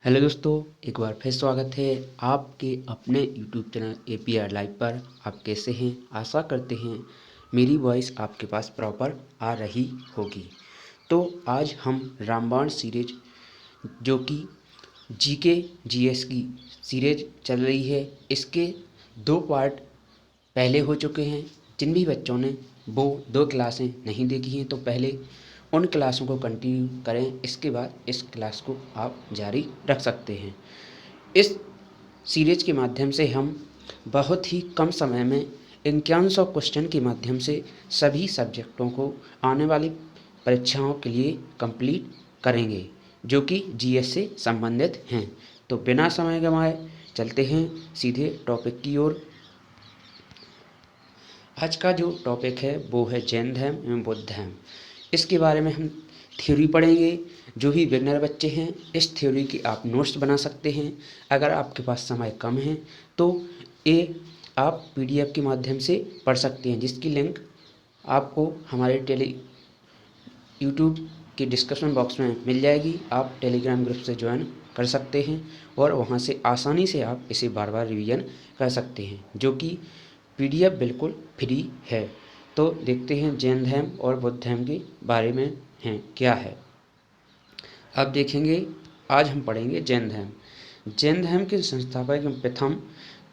Hello दोस्तों, एक बार फिर स्वागत है आपके अपने यूट्यूब चैनल APR लाइव पर। आप कैसे हैं? आशा करते हैं मेरी वॉइस आपके पास प्रॉपर आ रही होगी। तो आज हम रामबाण सीरीज, जो कि GK GS की सीरीज चल रही है, इसके 2 पार्ट पहले हो चुके हैं। जिन भी बच्चों ने वो 2 क्लासें नहीं देखी हैं तो पहले उन क्लासों को कंटिन्यू करें, इसके बाद इस क्लास को आप जारी रख सकते हैं। इस सीरीज के माध्यम से हम बहुत ही कम समय में 5100 क्वेश्चन के माध्यम से सभी सब्जेक्टों को आने वाली परीक्षाओं के लिए कंप्लीट करेंगे, जो कि GS से संबंधित हैं। तो बिना समय गंवाए चलते हैं सीधे टॉपिक की ओर। आज का जो टॉपिक है वो है जैन धर्म एवं बौद्ध धर्म। इसके बारे में हम थ्योरी पढ़ेंगे। जो भी बिगनर बच्चे हैं इस थ्योरी की आप नोट्स बना सकते हैं। अगर आपके पास समय कम है तो ये आप PDF के माध्यम से पढ़ सकते हैं, जिसकी लिंक आपको हमारे यूट्यूब के डिस्क्रिप्शन बॉक्स में मिल जाएगी। आप टेलीग्राम ग्रुप से ज्वाइन कर सकते हैं और वहां से आसानी से आप इसे बार बार रिवीजन कर सकते हैं, जो कि PDF बिल्कुल फ्री है। तो देखते हैं जैन धर्म और बौद्ध धर्म के बारे में क्या है। अब देखेंगे, आज हम पढ़ेंगे जैन धर्म। जैन धर्म के संस्थापक एवं प्रथम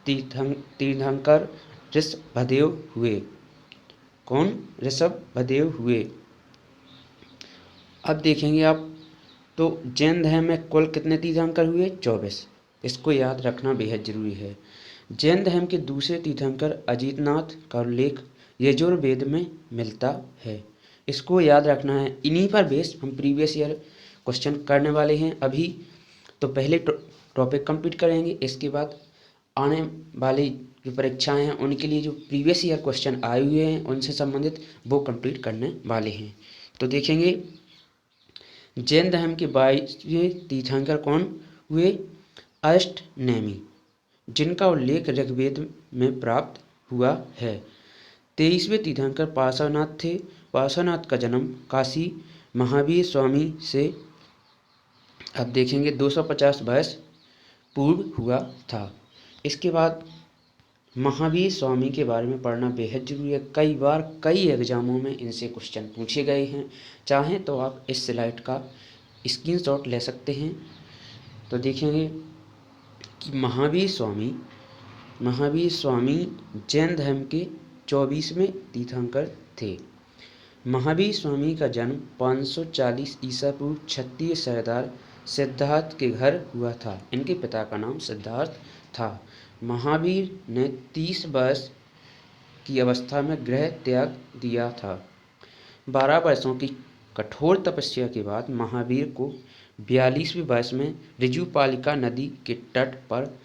तीर्थंकर ऋषभदेव हुए। कौन? ऋषभदेव हुए। अब देखेंगे आप, तो जैन धर्म में कुल कितने तीर्थंकर हुए? 24। इसको याद रखना बेहद जरूरी है। जैन धर्म के दूसरे तीर्थंकर अजितनाथ का उल्लेख यजुर्वेद में मिलता है। इसको याद रखना है। इन्हीं पर बेस हम प्रीवियस ईयर क्वेश्चन करने वाले हैं। अभी तो पहले टॉपिक कंप्लीट करेंगे, इसके बाद आने वाली जो परीक्षाएं हैं उनके लिए जो प्रीवियस ईयर क्वेश्चन आए हुए हैं उनसे संबंधित वो कंप्लीट करने वाले हैं। तो देखेंगे, जैन धर्म के 22वें तीर्थंकर कौन हुए? अष्टनेमी, जिनका उल्लेख ऋग्वेद में प्राप्त हुआ है। 23वें तीर्थंकर पार्श्वनाथ थे। पार्श्वनाथ का जन्म काशी महावीर स्वामी से अब देखेंगे 250 वर्ष पूर्व हुआ था। इसके बाद महावीर स्वामी के बारे में पढ़ना बेहद जरूरी है। कई बार कई एग्जामों में इनसे क्वेश्चन पूछे गए हैं। चाहें तो आप इस स्लाइड का स्क्रीनशॉट ले सकते हैं। तो देखेंगे कि महावीर स्वामी जैन धर्म के 24वें तीर्थंकर थे। महावीर स्वामी का जन्म 540 ईसा पूर्व क्षत्रिय सरदार सिद्धार्थ के घर हुआ था। इनके पिता का नाम सिद्धार्थ था। महावीर ने 30 वर्ष की अवस्था में गृह त्याग दिया था। 12 वर्षों की कठोर तपस्या के बाद महावीर को 42वें वर्ष में ऋजुपालिका नदी के तट पर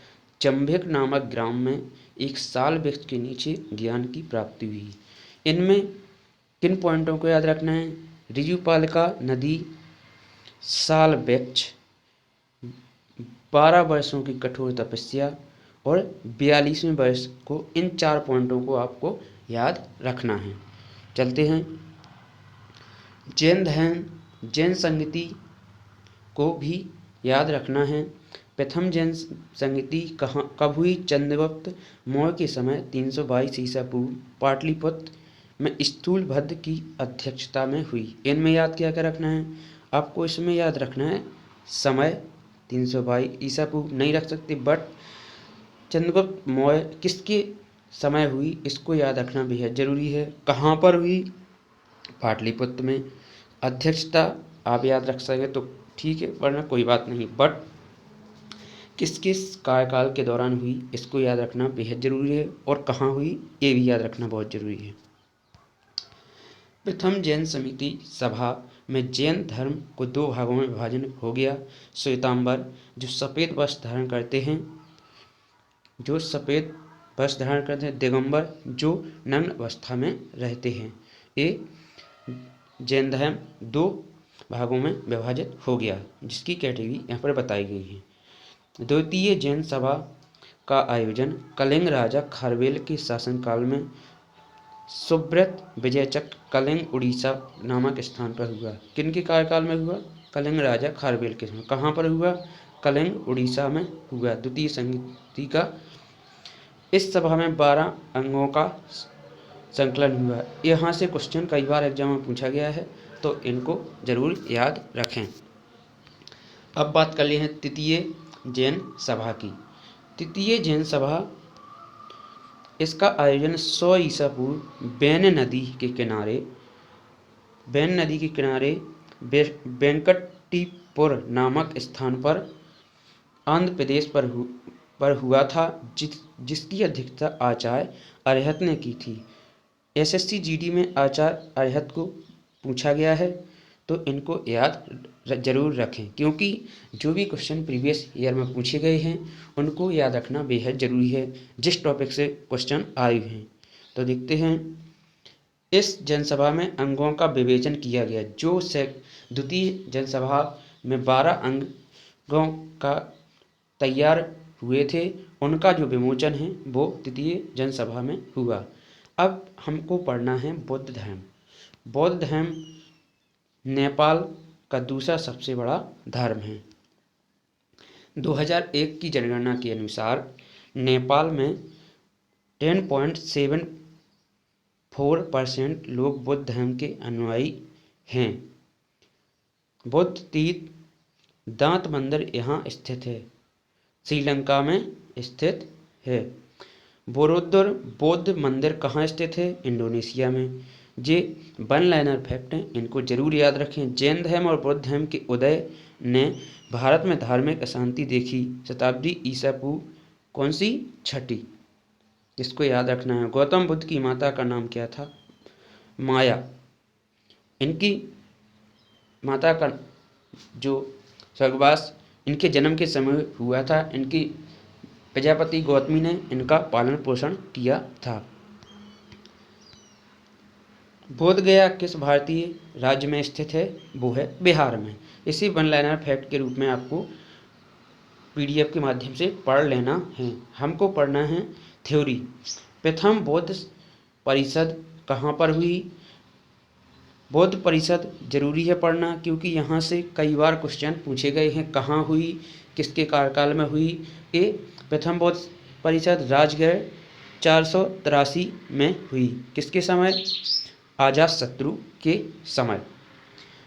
चंभिक नामक ग्राम में एक साल वृक्ष के नीचे ज्ञान की प्राप्ति हुई। इनमें किन पॉइंटों को याद रखना है? ऋजुपालिका नदी, साल वृक्ष, 12 वर्षों की कठोर तपस्या और 42वें वर्ष को, इन 4 पॉइंटों को आपको याद रखना है। चलते हैं। जैन धर्म, जैन संगति को भी याद रखना है। प्रथम जैन संगति कब हुई? चंद्रगुप्त मौर्य के समय 322 ईसा पूर्व पाटलिपुत्र में स्थूलभद्र की अध्यक्षता में हुई। इनमें याद क्या क्या रखना है आपको? इसमें याद रखना है समय 322 ईसा पूर्व नहीं रख सकते, बट चंद्रगुप्त मौर्य किसके समय हुई इसको याद रखना बेहद जरूरी है। कहाँ पर हुई? पाटलिपुत्र में। अध्यक्षता आप याद रख सके तो ठीक है, वरना कोई बात नहीं, बट किस किस कार्यकाल के दौरान हुई इसको याद रखना बेहद जरूरी है। और कहाँ हुई ये भी याद रखना बहुत जरूरी है। प्रथम जैन समिति सभा में जैन धर्म को 2 भागों में विभाजन हो गया। श्वेतांबर, जो सफ़ेद वस्त्र धारण करते हैं, दिगंबर, जो नग्न अवस्था में रहते हैं। ये जैन धर्म 2 भागों में विभाजित हो गया, जिसकी कैटेगरी यहाँ पर बताई गई है। द्वितीय जैन सभा का आयोजन कलिंग राजा खारवेल के शासनकाल में सुब्रत विजयचक कलिंग उड़ीसा नामक स्थान पर हुआ। किनके कार्यकाल में हुआ? कलिंग राजा खारवेल के समय। कहाँ पर हुआ? कलिंग उड़ीसा में हुआ, द्वितीय संगीति का। इस सभा में 12 अंगों का संकलन हुआ। यहाँ से क्वेश्चन कई बार एग्जाम में पूछा गया है, तो इनको जरूर याद रखें। अब बात कर ली है तृतीय जैन सभा की। तृतीय जैन सभा, इसका आयोजन 100 ईसा पूर्व बैन नदी के किनारे वेंकटीपुर नामक स्थान पर आंध्र प्रदेश पर हुआ था, जिसकी अध्यक्षता आचार्य अरिहंत ने की थी। एसएससी जीडी में आचार्य अरिहंत को पूछा गया है, तो इनको याद जरूर रखें, क्योंकि जो भी क्वेश्चन प्रीवियस ईयर में पूछे गए हैं उनको याद रखना बेहद ज़रूरी है, जिस टॉपिक से क्वेश्चन आए हैं। तो देखते हैं, इस जनसभा में अंगों का विवेचन किया गया। जो द्वितीय जनसभा में 12 अंगों का तैयार हुए थे, उनका जो विमोचन है वो तृतीय जनसभा में हुआ। अब हमको पढ़ना है बौद्ध धर्म। बौद्ध धर्म नेपाल का दूसरा सबसे बड़ा धर्म है। 2001 की जनगणना के अनुसार नेपाल में 10.74% लोग बौद्ध धर्म के अनुयायी हैं। बौद्ध तीर्थ दांत मंदिर यहाँ स्थित है, श्रीलंका में स्थित है। बोरोदर बौद्ध मंदिर कहाँ स्थित है? इंडोनेशिया में। ये वन लाइनर फैक्ट हैं, इनको जरूर याद रखें। जैन धर्म और बौद्ध धर्म के उदय ने भारत में धार्मिक अशांति देखी। शताब्दी ईसा पूर्व कौन सी? छठी। इसको याद रखना है। गौतम बुद्ध की माता का नाम क्या था? माया। इनकी माता का जो स्वर्गवास इनके जन्म के समय हुआ था, इनकी प्रजापति गौतमी ने इनका पालन पोषण किया था। बोध गया किस भारतीय राज्य में स्थित है? वो है बिहार में। इसी वन लाइनर फैक्ट के रूप में आपको पीडीएफ के माध्यम से पढ़ लेना है। हमको पढ़ना है थ्योरी। प्रथम बौद्ध परिषद कहाँ पर हुई? बौद्ध परिषद जरूरी है पढ़ना, क्योंकि यहाँ से कई बार क्वेश्चन पूछे गए हैं। कहाँ हुई, किसके कार्यकाल में हुई? ये प्रथम बौद्ध परिषद राजगृह 483 में हुई। किसके समय? अजातशत्रु के समय।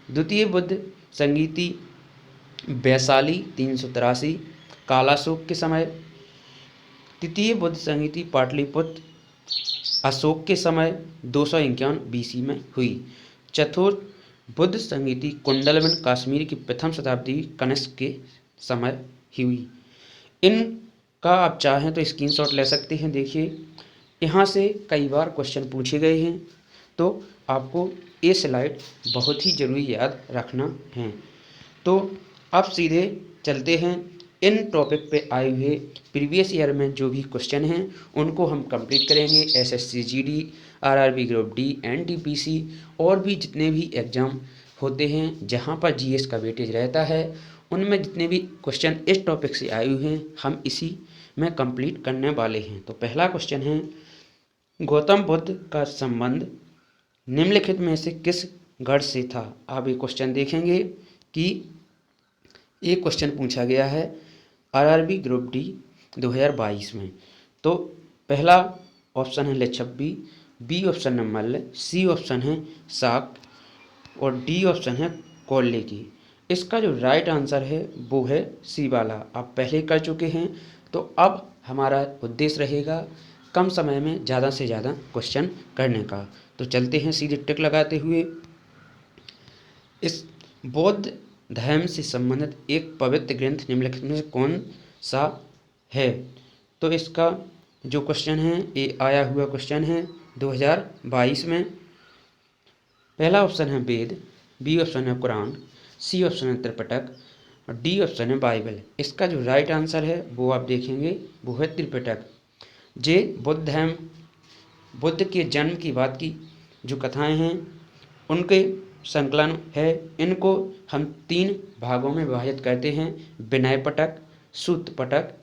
द्वितीय बुद्ध संगीति वैशाली 383 कालाशोक के समय। तृतीय बुद्ध संगीति पाटलिपुत्र अशोक के समय 251 बीसी में हुई। चतुर्थ बुद्ध संगीति कुंडलवन कश्मीर की प्रथम शताब्दी कनिष्क के समय हुई। इनका आप चाहें तो स्क्रीनशॉट ले सकते हैं। देखिए, यहाँ से कई बार क्वेश्चन पूछे गए हैं, तो आपको ये स्लाइड बहुत ही ज़रूरी याद रखना है। तो अब सीधे चलते हैं इन टॉपिक पे आए हुए प्रीवियस ईयर में जो भी क्वेश्चन हैं उनको हम कंप्लीट करेंगे। SSC GD, RRB group D, NTPC और भी जितने भी एग्ज़ाम होते हैं जहाँ पर जीएस का वेटेज रहता है, उनमें जितने भी क्वेश्चन इस टॉपिक से आए हुए हैं हम इसी में कंप्लीट करने वाले हैं। तो पहला क्वेश्चन है, गौतम बुद्ध का संबंध निम्नलिखित में से किस गढ़ से था? आप ये क्वेश्चन देखेंगे कि एक क्वेश्चन पूछा गया है आरआरबी ग्रुप डी 2022 में। तो पहला ऑप्शन है लिच्छवी, बी ऑप्शन है मल्ल, सी ऑप्शन है शाक और डी ऑप्शन है कोल्ले की। इसका जो राइट आंसर है वो है सी वाला। आप पहले कर चुके हैं, तो अब हमारा उद्देश्य रहेगा कम समय में ज़्यादा से ज़्यादा क्वेश्चन करने का। तो चलते हैं सीधे टिक लगाते हुए। इस बौद्ध धर्म से संबंधित एक पवित्र ग्रंथ निम्नलिखित में से कौन सा है? तो इसका जो क्वेश्चन है ये आया हुआ क्वेश्चन है 2022 में। पहला ऑप्शन है वेद, बी ऑप्शन है कुरान, सी ऑप्शन है त्रिपिटक और डी ऑप्शन है बाइबल। इसका जो राइट आंसर है वो आप देखेंगे वो है त्रिपिटक। जे बुद्ध धर्म, बुद्ध के जन्म की बात की जो कथाएं हैं उनके संकलन है। इनको हम 3 भागों में विभाजित करते हैं, विनय पटक, सूत पटक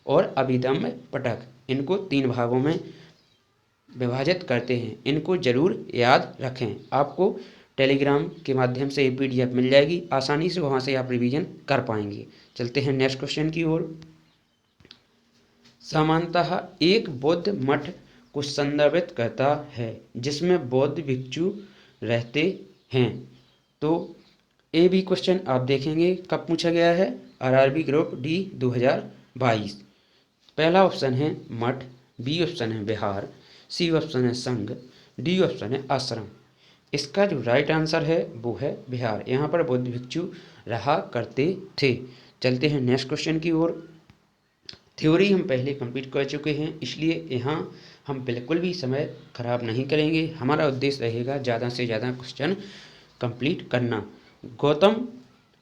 और अभिधम्म पटक। इनको 3 भागों में विभाजित करते हैं। इनको जरूर याद रखें। आपको टेलीग्राम के माध्यम से ये PDF मिल जाएगी, आसानी से वहाँ से आप रिवीजन कर पाएंगे। चलते हैं नेक्स्ट क्वेश्चन की ओर। सामान्यतः एक बौद्ध मठ को संदर्भित करता है जिसमें बौद्ध भिक्षु रहते हैं। तो ये भी क्वेश्चन आप देखेंगे कब पूछा गया है, RRB ग्रुप D 2022। पहला ऑप्शन है मठ, B ऑप्शन है विहार, C ऑप्शन है संघ, D ऑप्शन है आश्रम। इसका जो राइट आंसर है वो है विहार। यहाँ पर बौद्ध भिक्षु रहा करते थे। चलते हैं नेक्स्ट क्वेश्चन की ओर। थ्योरी हम पहले कंप्लीट कर चुके हैं, इसलिए यहाँ हम बिल्कुल भी समय खराब नहीं करेंगे। हमारा उद्देश्य रहेगा ज़्यादा से ज़्यादा क्वेश्चन कंप्लीट करना। गौतम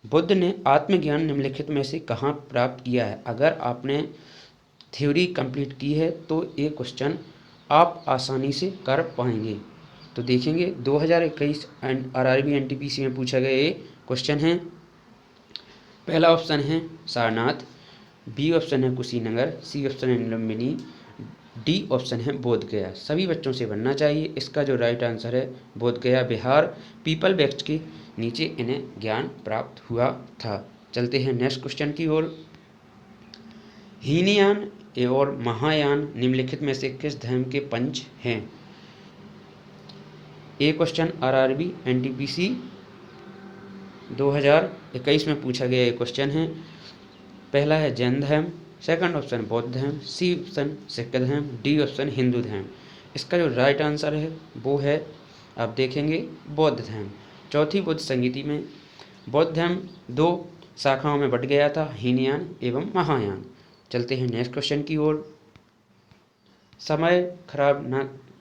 बुद्ध ने आत्मज्ञान निम्नलिखित में से कहाँ प्राप्त किया है? अगर आपने थ्योरी कंप्लीट की है तो ये क्वेश्चन आप आसानी से कर पाएंगे। तो देखेंगे 2021 RRB NTPC में पूछा गया ये क्वेश्चन है। पहला ऑप्शन है सारनाथ, B ऑप्शन है कुशीनगर, C ऑप्शन है लुम्बिनी, D ऑप्शन है बोध गया। सभी बच्चों से बनना चाहिए। इसका जो राइट आंसर है बोध गया बिहार, पीपल वृक्ष के नीचे इन्हें ज्ञान प्राप्त हुआ था। चलते हैं नेक्स्ट क्वेश्चन की ओर। हीनयान और महायान निम्नलिखित में से किस धर्म के पंच हैं? ये क्वेश्चन RRB NTPC 2021 में पूछा गया ये क्वेश्चन है। पहला है जैन धर्म, सेकंड ऑप्शन बौद्ध धर्म, C ऑप्शन सिख धर्म, D ऑप्शन हिंदू धर्म। इसका जो राइट आंसर है वो है आप देखेंगे बौद्ध धर्म। चौथी बुद्ध संगीति में बौद्ध धर्म 2 शाखाओं में बट गया था, हीनयान एवं महायान। चलते हैं नेक्स्ट क्वेश्चन की ओर। समय खराब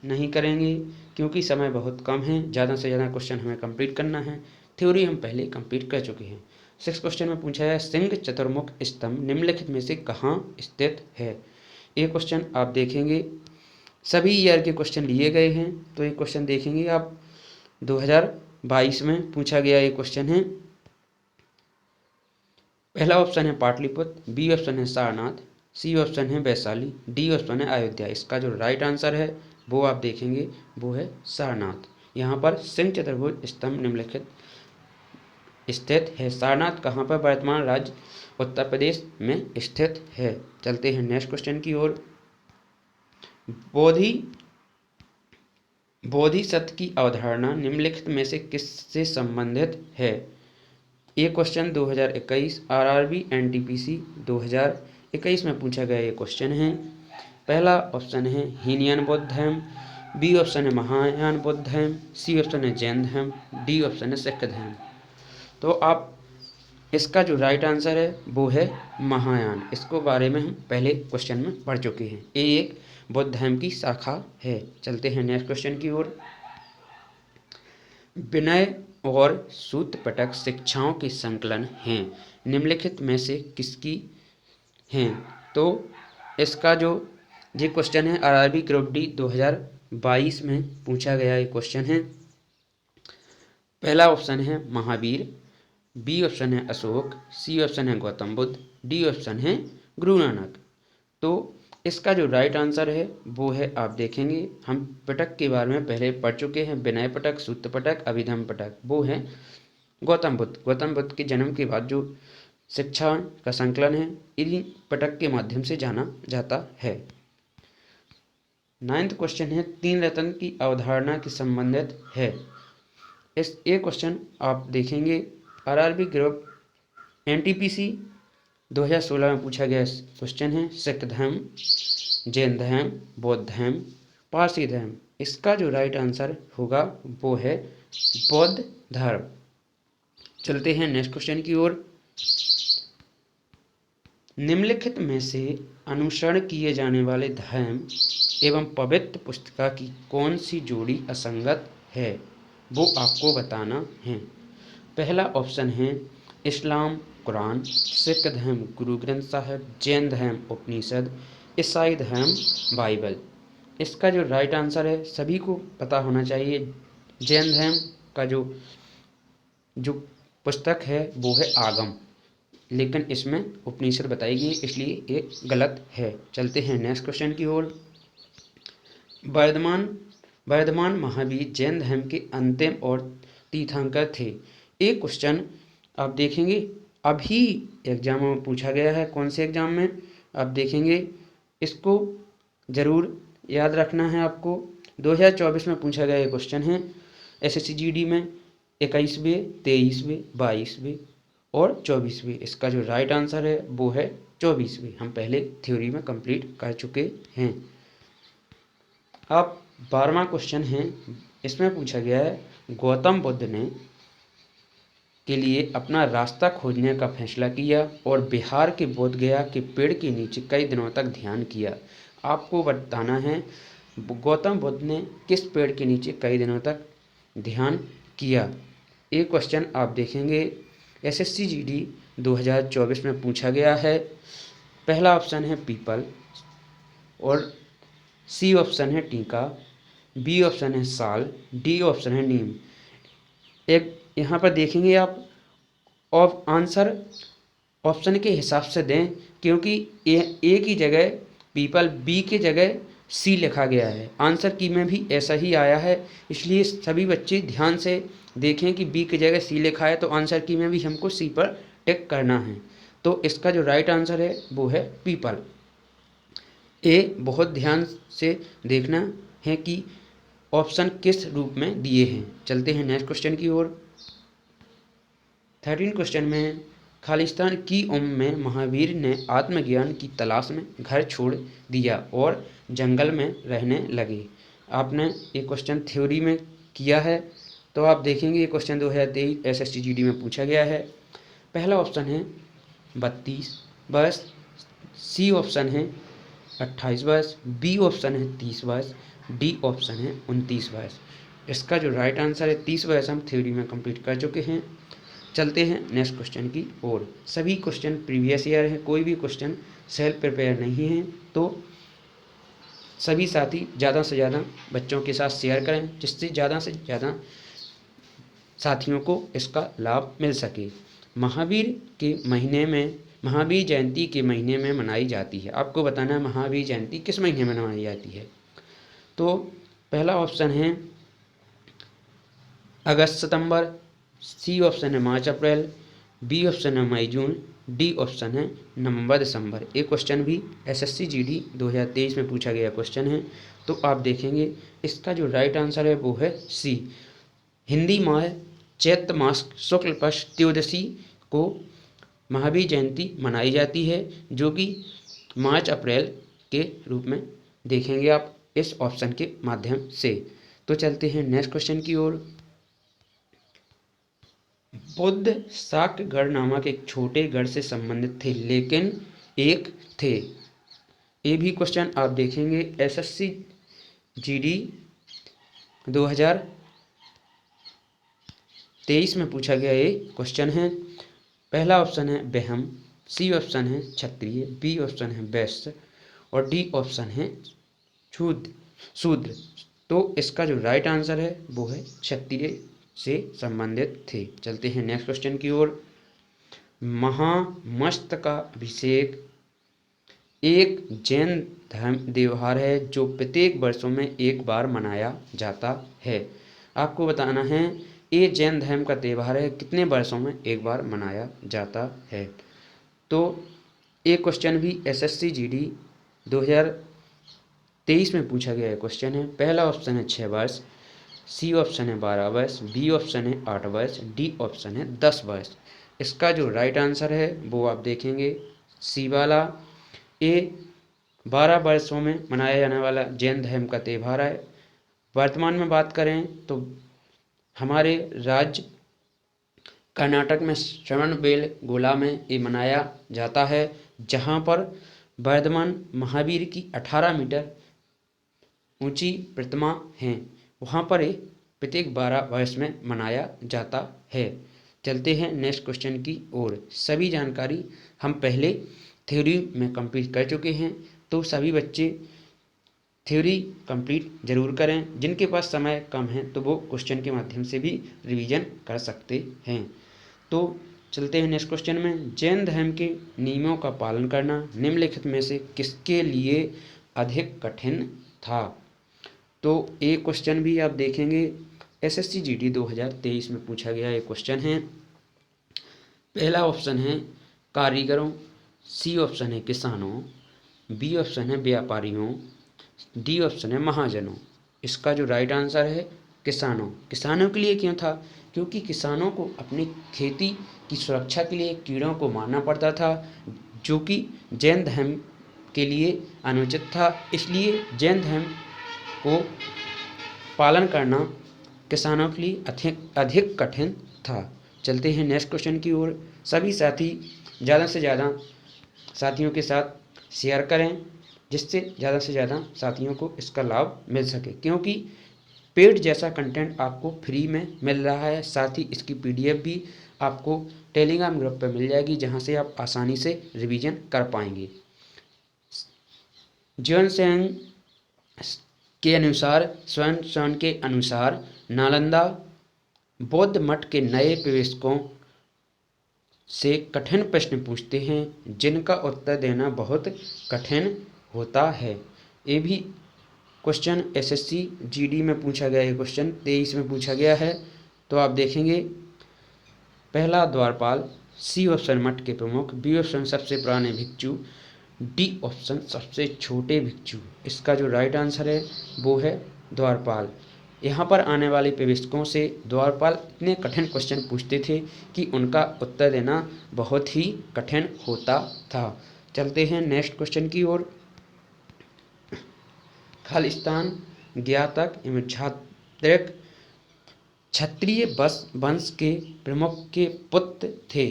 नहीं करेंगे क्योंकि समय बहुत कम है, ज़्यादा से ज़्यादा क्वेश्चन हमें कंप्लीट करना है। थ्योरी हम पहले कंप्लीट कर चुके हैं। 6 क्वेश्चन में पूछा है सिंह चतुर्मुख स्तंभ निम्नलिखित में से कहाँ स्थित है? ये क्वेश्चन आप देखेंगे सभी ईयर के क्वेश्चन लिए गए हैं, तो ये क्वेश्चन देखेंगे आप 2022 में पूछा गया ये क्वेश्चन है। पहला ऑप्शन है पाटलिपुत्र, B ऑप्शन है सारनाथ, C ऑप्शन है वैशाली, D ऑप्शन है अयोध्या। इसका जो राइट आंसर है वो आप देखेंगे वो है सारनाथ। यहाँ पर सिंह चतुर्भुज स्तंभ निम्नलिखित स्थित है। सारनाथ कहाँ पर? वर्तमान राज्य उत्तर प्रदेश में स्थित है। चलते हैं नेक्स्ट क्वेश्चन की ओर। बोधिसत्व की अवधारणा निम्नलिखित में से किससे संबंधित है? ये क्वेश्चन 2021 RRB NTPC 2021 में पूछा गया ये क्वेश्चन है। पहला ऑप्शन है हीनयान बौद्ध धर्म, B ऑप्शन है महायान बौद्ध धर्म, C ऑप्शन है जैन धर्म, D ऑप्शन है सिख धर्म। तो आप इसका जो राइट आंसर है वो है महायान। इसको बारे में हम पहले क्वेश्चन में पढ़ चुके हैं। ये एक बौद्ध धर्म की शाखा है। चलते हैं नेक्स्ट क्वेश्चन की ओर। विनय और सूत्र पिटक शिक्षाओं के संकलन हैं, निम्नलिखित में से किसकी हैं? तो इसका जो ये क्वेश्चन है RRB ग्रुप D 2022 में पूछा गया ये क्वेश्चन है। पहला ऑप्शन है महावीर, B ऑप्शन है अशोक, C ऑप्शन है गौतम बुद्ध, D ऑप्शन है गुरु नानक। तो इसका जो राइट आंसर है वो है आप देखेंगे हम पिटक के बारे में पहले पढ़ चुके हैं। विनय पिटक, सूत्र पिटक, अभिधम्म पिटक वो है गौतम बुद्ध। गौतम बुद्ध के जन्म के बाद जो शिक्षा का संकलन है इन पिटक के माध्यम से जाना जाता है। 9th क्वेश्चन है तीन रत्न की अवधारणा के संबंधित है। ये क्वेश्चन आप देखेंगे RRB ग्रुप NTPC 2016 में पूछा गया क्वेश्चन है सिख धर्म, जैन धर्म, बौद्ध धर्म, पारसी धर्म। इसका जो राइट आंसर होगा वो है बौद्ध धर्म। चलते हैं नेक्स्ट क्वेश्चन की ओर। निम्नलिखित में से अनुसरण किए जाने वाले धर्म एवं पवित्र पुस्तिका की कौन सी जोड़ी असंगत है वो आपको बताना है। पहला ऑप्शन है इस्लाम कुरान, सिख धर्म गुरु ग्रंथ साहिब, जैन धर्म उपनिषद, ईसाई धर्म बाइबल। इसका जो राइट आंसर है सभी को पता होना चाहिए। जैन धर्म का जो पुस्तक है वो है आगम, लेकिन इसमें उपनिषद बताई गई इसलिए ये गलत है। चलते हैं नेक्स्ट क्वेश्चन की ओर। वर्धमान महावीर जैन धर्म के अंतिम और तीर्थंकर थे। एक क्वेश्चन आप देखेंगे अभी एग्जाम में पूछा गया है। कौन से एग्जाम में आप देखेंगे, इसको ज़रूर याद रखना है आपको। 2024 में पूछा गया ये क्वेश्चन है। एसएससी जीडी में 21वें, 23वें, 22वें और 24वें। इसका जो राइट आंसर है वो है 24वें। हम पहले थ्योरी में कंप्लीट कर चुके हैं। अब 12वां क्वेश्चन है, इसमें पूछा गया है गौतम बुद्ध ने के लिए अपना रास्ता खोजने का फैसला किया और बिहार के बोध गया के पेड़ के नीचे कई दिनों तक ध्यान किया। आपको बताना है गौतम बुद्ध ने किस पेड़ के नीचे कई दिनों तक ध्यान किया। एक क्वेश्चन आप देखेंगे एसएससी जीडी 2024 में पूछा गया है। पहला ऑप्शन है पीपल और सी ऑप्शन है टीका, बी ऑप्शन है साल, डी ऑप्शन है नीम। एक यहाँ पर देखेंगे आप और आंसर ऑप्शन के हिसाब से दें, क्योंकि ए की जगह पीपल, बी की जगह सी लिखा गया है। आंसर की में भी ऐसा ही आया है, इसलिए सभी बच्चे ध्यान से देखें कि बी की जगह सी लिखा है तो आंसर की में भी हमको सी पर टिक करना है। तो इसका जो राइट आंसर है वो है पीपल। ए बहुत ध्यान से देखना है कि ऑप्शन किस रूप में दिए हैं। चलते हैं नेक्स्ट क्वेश्चन की ओर। 13 क्वेश्चन में खालिस्तान की उम्र में महावीर ने आत्मज्ञान की तलाश में घर छोड़ दिया और जंगल में रहने लगे। आपने ये क्वेश्चन थ्योरी में किया है, तो आप देखेंगे ये क्वेश्चन 2023 एसएससी जीडी में पूछा गया है। पहला ऑप्शन है 32 वर्ष, सी ऑप्शन है 28 वर्ष, बी ऑप्शन है 30 वर्ष, डी ऑप्शन है 29 वर्ष। इसका जो राइट आंसर है 30 वर्ष। हम थ्योरी में कंप्लीट कर चुके हैं। चलते हैं नेक्स्ट क्वेश्चन की ओर। सभी क्वेश्चन प्रीवियस ईयर है, कोई भी क्वेश्चन सेल्फ प्रिपेयर नहीं है। तो सभी साथी ज़्यादा से ज़्यादा बच्चों के साथ शेयर करें, जिससे ज़्यादा से ज़्यादा साथियों को इसका लाभ मिल सके। महावीर के महीने में, महावीर जयंती के महीने में मनाई जाती है। आपको बताना है महावीर जयंती किस महीने में मनाई जाती है। तो पहला ऑप्शन है अगस्त सितंबर, सी ऑप्शन है मार्च अप्रैल, बी ऑप्शन है मई जून, डी ऑप्शन है नवंबर दिसंबर। एक क्वेश्चन भी एसएससी जीडी 2023 में पूछा गया क्वेश्चन है। तो आप देखेंगे इसका जो राइट आंसर है वो है सी। हिंदी माह चैत्र मास शुक्ल पक्ष त्रयोदशी को महावीर जयंती मनाई जाती है, जो कि मार्च अप्रैल के रूप में देखेंगे आप इस ऑप्शन के माध्यम से। तो चलते हैं नेक्स्ट क्वेश्चन की ओर। बुद्ध शाक्यगढ़ नामक एक छोटे गढ़ से संबंधित थे, लेकिन एक थे। ये भी क्वेश्चन आप देखेंगे एसएससी जीडी 2023 में पूछा गया ये क्वेश्चन है। पहला ऑप्शन है बेहम, सी ऑप्शन है क्षत्रिय, बी ऑप्शन है वैश्य और डी ऑप्शन है शूद्र। तो इसका जो राइट आंसर है वो है क्षत्रिय से संबंधित थे। चलते हैं नेक्स्ट क्वेश्चन की ओर। महामस्तकाभिषेक एक जैन धर्म त्योहार है जो प्रत्येक वर्षों में एक बार मनाया जाता है। आपको बताना है ये जैन धर्म का त्यौहार है, कितने वर्षों में एक बार मनाया जाता है। तो एक क्वेश्चन भी एसएससी जीडी 2023 में पूछा गया क्वेश्चन है। पहला ऑप्शन है 6 वर्ष, सी ऑप्शन है 12 वर्ष, बी ऑप्शन है 8 वर्ष, डी ऑप्शन है 10 वर्ष। इसका जो राइट आंसर है वो आप देखेंगे सी वाला। ये 12 वर्षों में मनाया जाने वाला जैन धर्म का त्यौहार है। वर्तमान में बात करें तो हमारे राज्य कर्नाटक में श्रवणबेलगोला में ये मनाया जाता है, जहाँ पर वर्धमान महावीर की 18 मीटर ऊंची प्रतिमा है। वहाँ पर ये प्रत्येक 12 वर्ष में मनाया जाता है। चलते हैं नेक्स्ट क्वेश्चन की ओर। सभी जानकारी हम पहले थ्योरी में कंप्लीट कर चुके हैं, तो सभी बच्चे थ्योरी कंप्लीट जरूर करें। जिनके पास समय कम है तो वो क्वेश्चन के माध्यम से भी रिवीजन कर सकते हैं। तो चलते हैं नेक्स्ट क्वेश्चन में। जैन धर्म के नियमों का पालन करना निम्नलिखित में से किसके लिए अधिक कठिन था। तो एक क्वेश्चन भी आप देखेंगे एसएससी जीडी 2023 में पूछा गया ये क्वेश्चन है। पहला ऑप्शन है कारीगरों, सी ऑप्शन है किसानों, बी ऑप्शन है व्यापारियों, डी ऑप्शन है महाजनों। इसका जो राइट आंसर है किसानों। किसानों के लिए क्यों था? क्योंकि किसानों को अपनी खेती की सुरक्षा के लिए कीड़ों को मारना पड़ता था, जो कि जैन धर्म के लिए अनुचित था। इसलिए जैन धर्म को पालन करना किसानों के लिए अधिक कठिन था। चलते हैं नेक्स्ट क्वेश्चन की ओर। सभी साथी ज़्यादा से ज़्यादा साथियों के साथ शेयर करें, जिससे ज़्यादा से ज़्यादा साथियों को इसका लाभ मिल सके, क्योंकि पेड जैसा कंटेंट आपको फ्री में मिल रहा है। साथ ही इसकी पीडीएफ भी आपको टेलीग्राम ग्रुप पर मिल जाएगी, जहां से आप आसानी से रिवीजन कर पाएंगे। जीवन सेन के अनुसार, स्वयं के अनुसार, नालंदा बौद्ध मठ के नए प्रवेशकों से कठिन प्रश्न पूछते हैं, जिनका उत्तर देना बहुत कठिन होता है। ये भी क्वेश्चन एसएससी जीडी में पूछा गया है। क्वेश्चन 23 में पूछा गया है। तो आप देखेंगे, पहला द्वारपाल, सी ऑप्शन मठ के प्रमुख, बी ऑप्शन सबसे पुराने भिक्षु, डी ऑप्शन सबसे छोटे भिक्षु। इसका जो राइट आंसर है वो है द्वारपाल। यहाँ पर आने वाले प्रवेशकों से द्वारपाल इतने कठिन क्वेश्चन पूछते थे कि उनका उत्तर देना बहुत ही कठिन होता था। चलते हैं नेक्स्ट क्वेश्चन की ओर। खालिस्तान ज्ञातक एवं क्षत्रिय वंश के प्रमुख के पुत्र थे।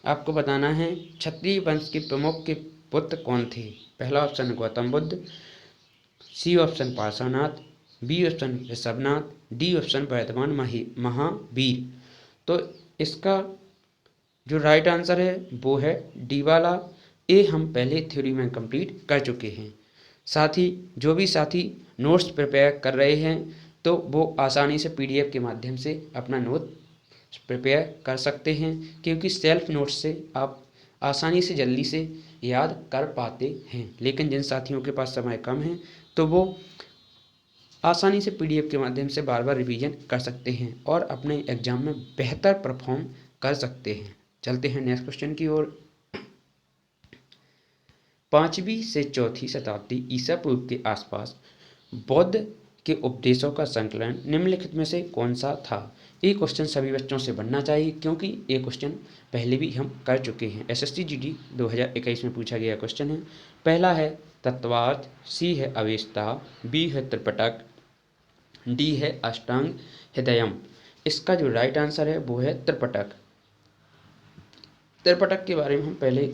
आपको बताना है क्षत्रिय वंश के प्रमुख के पुत्र कौन थे। पहला option Gautam Buddha, C option Parshvanath, B option Rishabhnath, D option Vardhaman Mahavir. तो इसका जो राइट आंसर है वो है डी वाला। ए हम पहले थ्योरी में कंप्लीट कर चुके हैं। साथ ही जो भी साथी नोट्स प्रिपेयर कर रहे हैं, तो वो आसानी से पीडीएफ के माध्यम से अपना नोट प्रिपेयर कर सकते हैं, क्योंकि सेल्फ नोट्स से आप आसानी से जल्दी से याद कर पाते हैं। लेकिन जिन साथियों के पास समय कम है, तो वो आसानी से पीडीएफ के माध्यम से बार बार रिवीजन कर सकते हैं और अपने एग्जाम में बेहतर परफॉर्म कर सकते हैं। चलते हैं नेक्स्ट क्वेश्चन की ओर। 5वीं से 4वीं शताब्दी ईसा पूर्व के आसपास बौद्ध के उपदेशों का संकलन निम्नलिखित में से कौन सा था। ये क्वेश्चन सभी बच्चों से बनना चाहिए, क्योंकि ये क्वेश्चन पहले भी हम कर चुके हैं। एसएससी जीडी 2021 में पूछा गया क्वेश्चन है। पहला है तत्वार्थ, सी है अवेस्ता, बी है त्रिपिटक, डी है अष्टांग हृदयम। इसका जो राइट आंसर है वो है त्रिपिटक। त्रिपिटक के बारे में हम पहले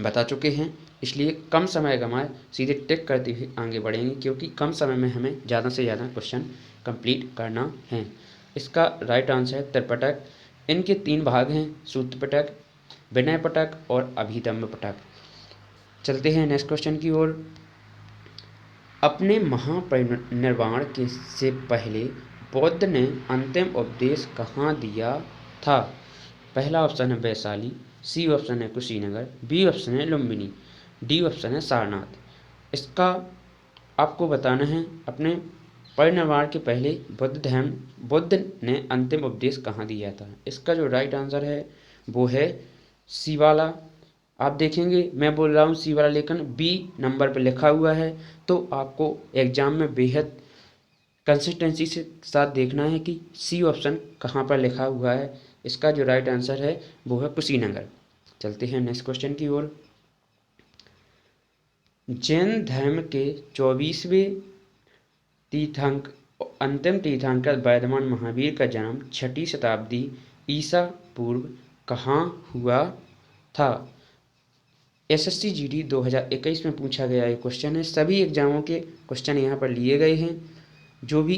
बता चुके हैं, इसलिए कम समय गंवाए सीधे टिक करते हुए आगे बढ़ेंगे, क्योंकि कम समय में हमें ज़्यादा से ज़्यादा क्वेश्चन कंप्लीट करना है। इसका राइट आंसर है त्रिपिटक। इनके 3 भाग हैं, सूत्र पिटक, विनय पिटक और अभिधम्म पिटक। चलते हैं नेक्स्ट क्वेश्चन की ओर। अपने महापरिनिर्वाण के से पहले बौद्ध ने अंतिम उपदेश कहाँ दिया था। पहला ऑप्शन है वैशाली, सी ऑप्शन है कुशीनगर, बी ऑप्शन है लुम्बिनी, डी ऑप्शन है सारनाथ। इसका आपको बताना है अपने परिनिर्वाण के पहले बुद्ध ने अंतिम उपदेश कहाँ दिया था। इसका जो राइट आंसर है वो है सी वाला। आप देखेंगे मैं बोल रहा हूँ सी वाला, लेकिन बी नंबर पर लिखा हुआ है, तो आपको एग्जाम में बेहद कंसिस्टेंसी से साथ देखना है कि सी ऑप्शन कहाँ पर लिखा हुआ है। इसका जो राइट आंसर है वो है कुशीनगर। चलते हैं नेक्स्ट क्वेश्चन की ओर। जैन धर्म के 24वें अंतिम तीर्थंकर वर्धमान महावीर का जन्म 6वीं शताब्दी ईसा पूर्व कहाँ हुआ था। एसएससी जीडी 2021 में पूछा गया ये क्वेश्चन है। सभी एग्जामों के क्वेश्चन यहाँ पर लिए गए हैं। जो भी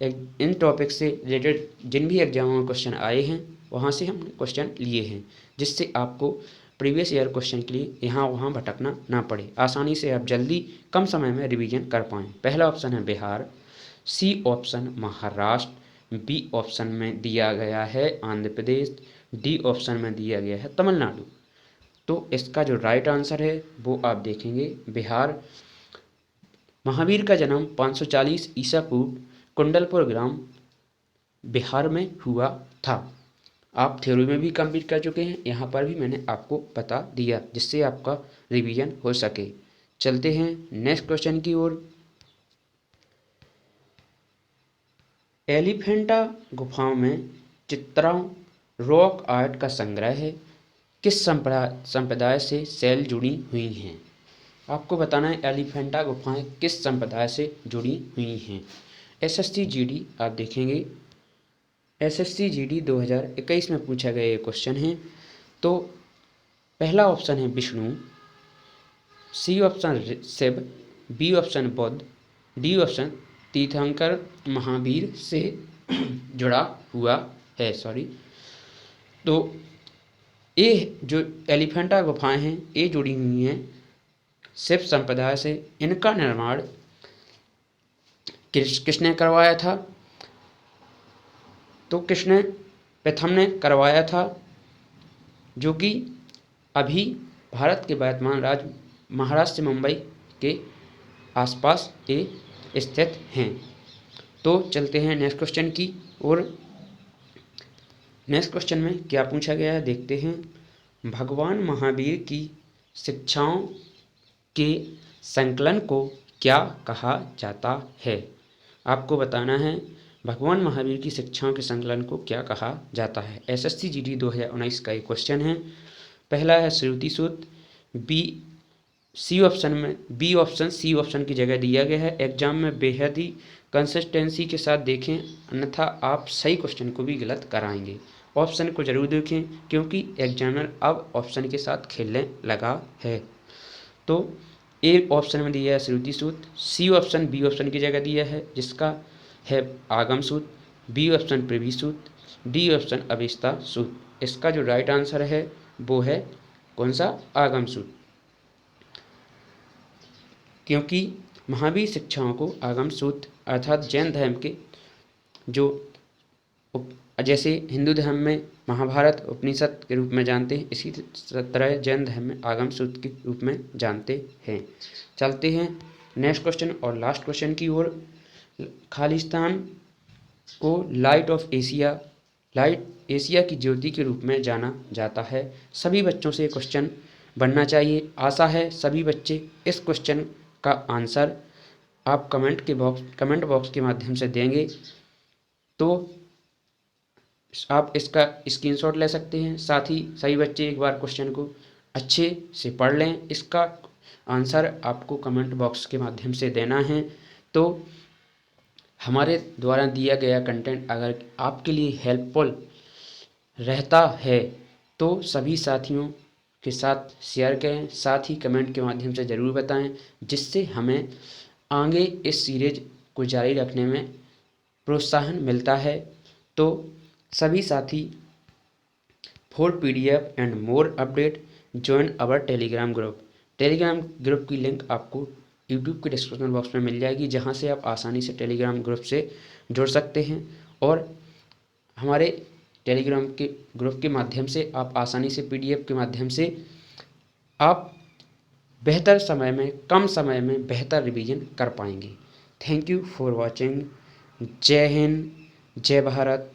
इन टॉपिक से रिलेटेड जिन भी एग्जामों में क्वेश्चन आए हैं, वहाँ से हमने क्वेश्चन लिए हैं, जिससे आपको प्रीवियस ईयर क्वेश्चन के लिए यहाँ वहाँ भटकना ना पड़े। आसानी से आप जल्दी कम समय में रिवीजन कर पाएँ। पहला ऑप्शन है Bihar, C option Maharashtra, B option में दिया गया है आंध्र प्रदेश, डी ऑप्शन में दिया गया है तमिलनाडु। तो इसका जो राइट आंसर है वो आप देखेंगे बिहार। महावीर का जन्म 540 ईसा पूर्व कुंडलपुर ग्राम बिहार में हुआ था। आप थ्योरी में भी कंप्लीट कर चुके हैं, यहाँ पर भी मैंने आपको बता दिया जिससे आपका रिवीजन हो सके। चलते हैं नेक्स्ट क्वेश्चन की ओर। एलिफेंटा गुफाओं में चित्रों रॉक आर्ट का संग्रह है, किस संप्रदाय से सेल जुड़ी हुई हैं। आपको बताना है एलिफेंटा गुफाएं किस संप्रदाय से जुड़ी हुई हैं। एसएससी जीडी आप देखेंगे, एसएससी जीडी 2021 में पूछा गया ये क्वेश्चन है। तो पहला ऑप्शन है Vishnu, C option Shiv, B option Buddha, D option तीर्थंकर महावीर से जुड़ा हुआ है। तो ये जो एलिफेंटा गुफाएं हैं ये जुड़ी हुई हैं शिव संप्रदाय से। इनका निर्माण किसने करवाया था? तो कृष्ण प्रथम ने करवाया था, जो कि अभी भारत के वर्तमान राज्य महाराष्ट्र मुंबई के आसपास ये स्थित हैं। तो चलते हैं नेक्स्ट क्वेश्चन की और नेक्स्ट क्वेश्चन में क्या पूछा गया है देखते हैं। भगवान महावीर की शिक्षाओं के संकलन को क्या कहा जाता है? आपको बताना है भगवान महावीर की शिक्षाओं के संकलन को क्या कहा जाता है। एसएससी जीडी 2019 का एक क्वेश्चन है। पहला है श्रुति सूत्र, बी सी ऑप्शन में बी ऑप्शन सी ऑप्शन की जगह दिया गया है। एग्जाम में बेहद ही कंसिस्टेंसी के साथ देखें, अन्यथा आप सही क्वेश्चन को भी गलत कराएंगे। ऑप्शन को जरूर देखें क्योंकि एग्जामिनर अब ऑप्शन के साथ खेलने लगा है। तो ए ऑप्शन में दिया है श्रुति सूत्र, सी ऑप्शन बी ऑप्शन की जगह दिया है जिसका है आगम सूत्र, बी ऑप्शन पृथ्वी सूत्र, डी ऑप्शन अविस्ता सूत्र। इसका जो राइट आंसर है वो है कौन सा? आगम सूत्र। क्योंकि महावीर शिक्षाओं को आगम सूत्र अर्थात जैन धर्म के जो जैसे हिंदू धर्म में महाभारत उपनिषद के रूप में जानते हैं, इसी तरह जैन धर्म में आगम सूत्र के रूप में जानते हैं। चलते हैं नेक्स्ट क्वेश्चन और लास्ट क्वेश्चन की ओर। खालिस्तान को लाइट एशिया की ज्योति के रूप में जाना जाता है। सभी बच्चों से क्वेश्चन बनना चाहिए। आशा है सभी बच्चे इस क्वेश्चन का आंसर आप कमेंट बॉक्स के माध्यम से देंगे। तो आप इसका स्क्रीनशॉट ले सकते हैं। साथ ही सभी बच्चे एक बार क्वेश्चन को अच्छे से पढ़ लें। इसका आंसर आपको कमेंट बॉक्स के माध्यम से देना है। तो हमारे द्वारा दिया गया कंटेंट अगर आपके लिए हेल्पफुल रहता है तो सभी साथियों के साथ शेयर करें, साथ ही कमेंट के माध्यम से ज़रूर बताएं, जिससे हमें आगे इस सीरीज को जारी रखने में प्रोत्साहन मिलता है। तो सभी साथी for PDF and more update join our Telegram group. Telegram group की लिंक आपको यूट्यूब के डिस्क्रिप्शन बॉक्स में मिल जाएगी, जहां से आप आसानी से टेलीग्राम ग्रुप से जुड़ सकते हैं और हमारे टेलीग्राम के ग्रुप के माध्यम से आप आसानी से PDF के माध्यम से आप बेहतर समय में कम समय में बेहतर रिवीजन कर पाएंगे। Thank you for watching. जय हिंद, जय भारत।